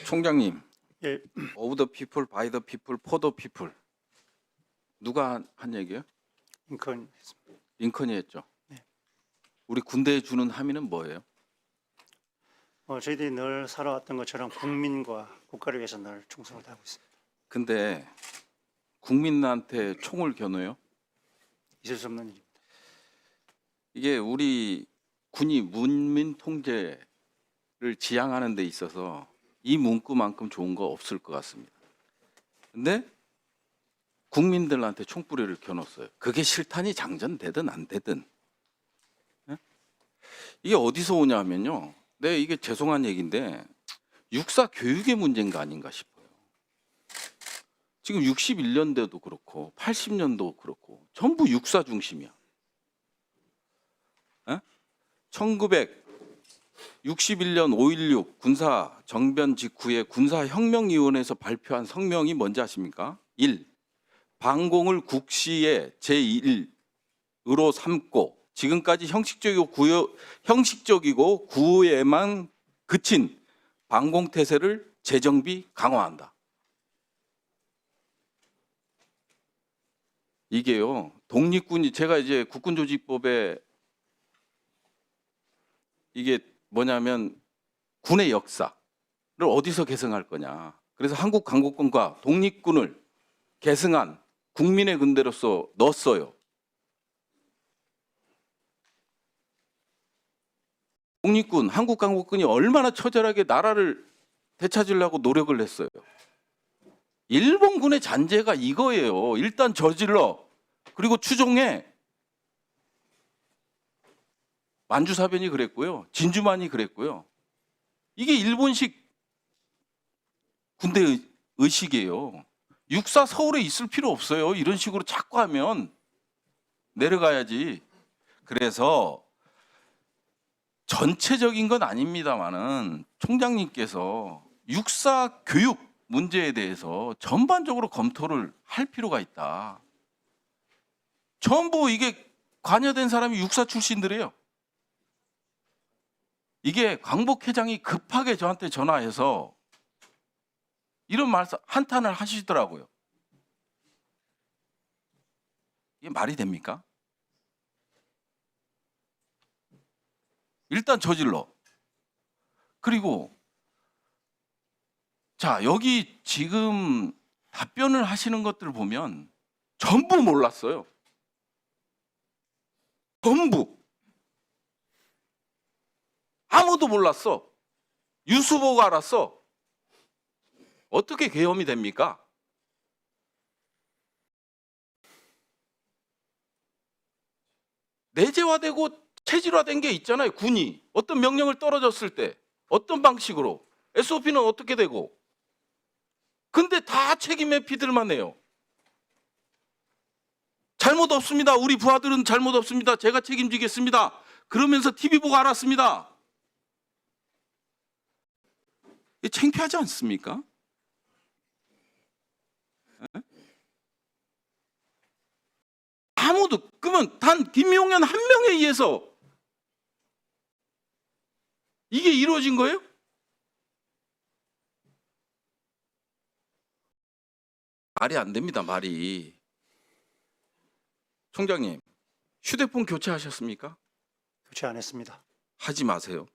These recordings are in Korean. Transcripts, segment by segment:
총장님, 예, 오브 더 피플, 바이 더 피플, 포 더 피플 누가 한 얘기예요? 링컨 링컨이 했죠. 네. 우리 군대에 주는 함의는 뭐예요? 저희들이 늘 살아왔던 것처럼 국민과 국가를 위해서 늘 충성을 다하고 있습니다. 근데 국민한테 총을 겨누어요? 있을 수 없는 일입니다. 이게 우리 군이 문민 통제를 지향하는 데 있어서 이 문구만큼 좋은 거 없을 것 같습니다. 근데 국민들한테 총뿌리를 겨눴어요. 그게 실탄이 장전되든 안 되든. 예? 이게 어디서 오냐 하면요. 네, 이게 죄송한 얘기인데 육사 교육의 문제인가 아닌가 싶어요. 지금 61년대도 그렇고 80년도 그렇고 전부 육사 중심이야. 예? 1961년 5.16 군사 정변 직후에 군사혁명위원회에서 발표한 성명이 뭔지 아십니까? 1. 방공을 국시의 제1으로 삼고 지금까지 형식적이고 구호에만 그친 방공태세를 재정비 강화한다. 이게요, 독립군이 제가 이제 국군조직법에 이게 뭐냐면 군의 역사를 어디서 계승할 거냐. 그래서 한국 강국군과 독립군을 계승한 국민의 군대로서 넣었어요. 독립군, 한국 강국군이 얼마나 처절하게 나라를 되찾으려고 노력을 했어요. 일본군의 잔재가 이거예요. 일단 저질러, 그리고 추종해. 만주사변이 그랬고요. 진주만이 그랬고요. 이게 일본식 군대 의식이에요. 육사 서울에 있을 필요 없어요. 이런 식으로 자꾸 하면 내려가야지. 그래서 전체적인 건 아닙니다만은 총장님께서 육사 교육 문제에 대해서 전반적으로 검토를 할 필요가 있다. 전부 이게 관여된 사람이 육사 출신들이에요. 이게 광복 회장이 급하게 저한테 전화해서 이런 말씀 한탄을 하시더라고요. 이게 말이 됩니까? 일단 저질러. 그리고 자, 여기 지금 답변을 하시는 것들 보면 전부 몰랐어요. 전부. 아무도 몰랐어. 뉴스 보고 알았어. 어떻게 계엄이 됩니까? 내재화되고 체질화된 게 있잖아요. 군이 어떤 명령을 떨어졌을 때 어떤 방식으로 SOP는 어떻게 되고. 근데 다 책임 회피들만 해요. 잘못 없습니다. 우리 부하들은 잘못 없습니다. 제가 책임지겠습니다. 그러면서 TV 보고 알았습니다. 이게 창피하지 않습니까? 아무도, 그러면 단 김용현 한 명에 의해서 이게 이루어진 거예요? 말이 안 됩니다, 말이. 총장님, 휴대폰 교체하셨습니까? 교체 안 했습니다. 하지 마세요.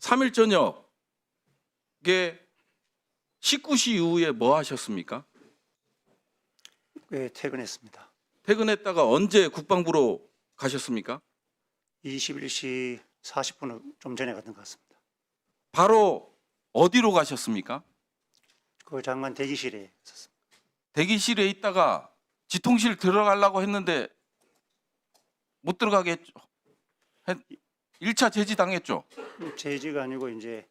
3일 저녁에 19시 이후에 뭐 하셨습니까? 퇴근했습니다. 퇴근했다가 언제 국방부로 가셨습니까? 21시 40분 좀 전에 갔던 것 같습니다. 바로 어디로 가셨습니까? 그 장관 대기실에 있었습니다. 대기실에 있다가 지통실 들어가려고 했는데 못 들어가게 했죠. 1차 제지 당했죠. 제지가 아니고 이제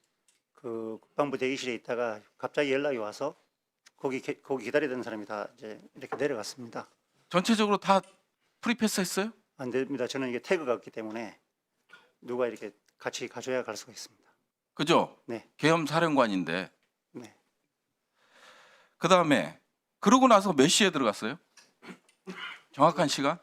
그 국방부 대기실에 있다가 갑자기 연락이 와서 거기 기다리던 사람이 다 이제 이렇게 내려갔습니다. 전체적으로 다 프리패스 했어요? 안 됩니다. 저는 이게 태그가 없기 때문에 누가 이렇게 같이 가줘야 갈 수가 있습니다. 그죠? 네. 계엄 사령관인데. 네. 그 다음에 그러고 나서 몇 시에 들어갔어요? 정확한 시간?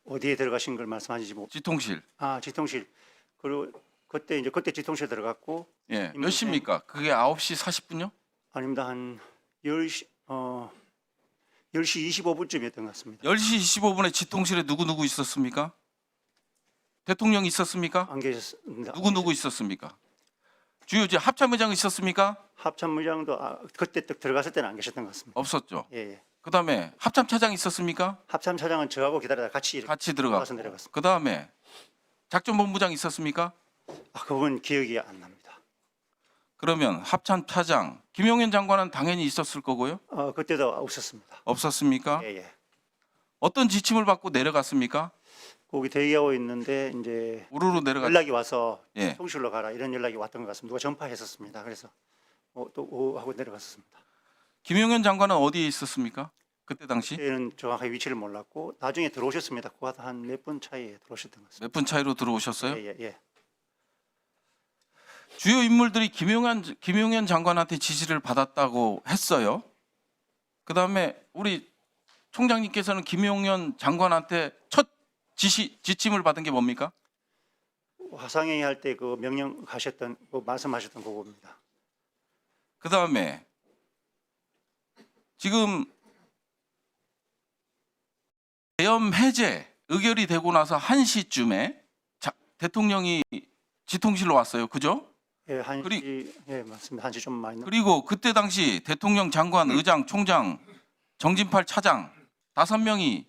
어디에 들어가신 걸 말씀하시지 뭐. 지통실. 지통실. 그리고 그때 지통실에 들어갔고 예, 몇 임무수행- 시입니까? 그게 9시 40분요? 아닙니다. 한 10시 10시 25분쯤이었던 것 같습니다. 10시 25분에 지통실에 누구 있었습니까? 대통령 있었습니까? 안 계셨습니다. 누구 있었습니까? 주요 합참의장 있었습니까? 합참의장도 그때 딱 들어갔을 때는 안 계셨던 것 같습니다. 없었죠. 예, 예. 그다음에 합참차장 있었습니까? 합참차장은 저하고 기다리다 같이 같이 들어가서 들어갔고. 내려갔습니다. 그다음에 작전본부장 있었습니까? 그분 기억이 안 납니다. 그러면 합참차장 김용현 장관은 당연히 있었을 거고요. 그때도 없었습니다. 없었습니까? 예, 예. 어떤 지침을 받고 내려갔습니까? 거기 대기하고 있는데 이제 우르르 내려갔. 연락이 와서 예. 통실로 가라 이런 연락이 왔던 것 같습니다. 누가 전파했었습니다. 그래서 또 하고 내려갔었습니다. 김용현 장관은 어디에 있었습니까? 그때 당시 그때는 정확하게 위치를 몰랐고 나중에 들어오셨습니다. 그거 한 몇 분 차이에 들어오셨던 것 같습니다. 몇 분 차이로 들어오셨어요? 예, 예, 예. 주요 인물들이 김용현 장관한테 지시를 받았다고 했어요. 그다음에 우리 총장님께서는 김용현 장관한테 첫 지침을 받은 게 뭡니까? 화상회의 할 때 그 명령하셨던 말씀하셨던 그겁니다. 그다음에 지금 계엄 해제 의결이 되고 나서 1시쯤에 대통령이 지통실로 왔어요. 그죠? 예, 1시 예, 맞습니다. 1시 좀 많이 그리고 그때 당시 대통령, 장관, 의장, 총장, 정진팔 차장 5명이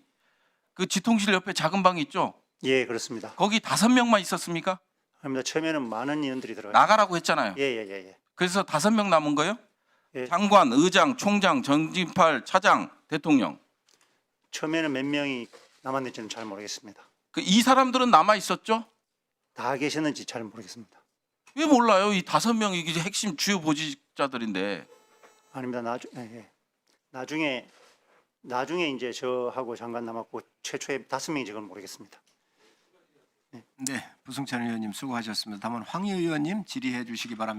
그 지통실 옆에 작은 방이 있죠? 예, 그렇습니다. 거기 5명만 있었습니까? 그럽니다. 처음에는 많은 인원들이 들어가요. 나가라고 했잖아요. 예, 예, 예, 예. 그래서 5명 남은 거예요? 예. 장관, 의장, 총장, 정진팔 차장, 대통령. 처음에는 몇 명이 남았는지는 잘 모르겠습니다. 이 사람들은 남아 있었죠? 다 계셨는지 잘 모르겠습니다. 왜 몰라요? 이 5명이 이게 핵심 주요 보직자들인데. 아닙니다. 나중에 이제 저하고 장관 남았고 최초에 5명이 지금 모르겠습니다. 네, 부승찬 의원님 수고하셨습니다. 다만 황희 의원님 질의해 주시기 바랍니다.